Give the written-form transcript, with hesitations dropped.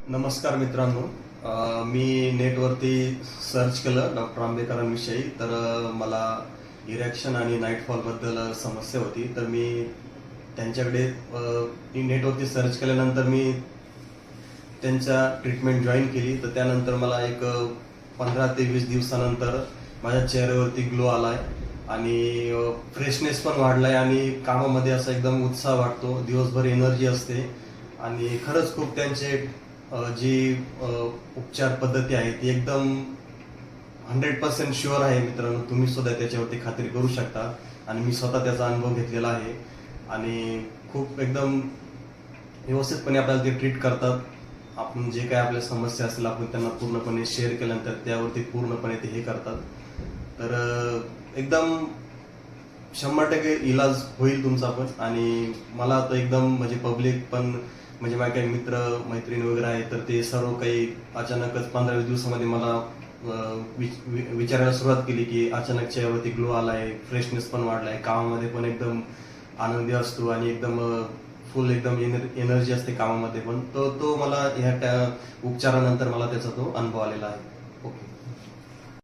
नमस्कार मित्रांनो. मी नेटवरती सर्च केलं डॉक्टर आंबेकरांविषयी. तर मला इरेक्शन आणि नाईटफॉलबद्दल समस्या होती. तर मी त्यांच्याकडे नेटवरती सर्च केल्यानंतर मी त्यांच्या ट्रीटमेंट जॉईन केली. तर त्यानंतर मला एक 15 ते 20 दिवसानंतर माझ्या चेहऱ्यावरती ग्लो आलाय आणि फ्रेशनेस पण वाढलाय आणि कामामध्ये असा एकदम उत्साह वाटतो. दिवसभर एनर्जी असते आणि खरंच खूप त्यांचे जी उपचार पद्धती आहे ती एकदम 100% शुअर आहे. मित्रांनो, तुम्ही सुद्धा त्याच्यावरती खात्री करू शकता आणि मी स्वतः त्याचा अनुभव घेतलेला आहे आणि खूप एकदम व्यवस्थितपणे आपल्याला ते ट्रीट करतात. आपण जे काय आपल्या समस्या असेल आपण त्यांना पूर्णपणे शेअर केल्यानंतर त्यावरती पूर्णपणे ते हे करतात. तर एकदम 100% इलाज होईल तुमचा पण. आणि मला आता एकदम म्हणजे पब्लिक पण म्हणजे माझे काही मित्र मैत्रिणी वगैरे आहेत तर ते सर्व काही अचानकच 15-20 दिवसामध्ये मला विचारायला सुरुवात केली की अचानक चेहऱ्यावरती ग्लो आलाय, फ्रेशनेस पण वाढलाय, कामामध्ये पण एकदम आनंदी असतो आणि एकदम फुल एकदम एनर्जी असते कामामध्ये पण. तो मला ह्या उपचारानंतर मला त्याचा तो अनुभव आलेला आहे. ओके.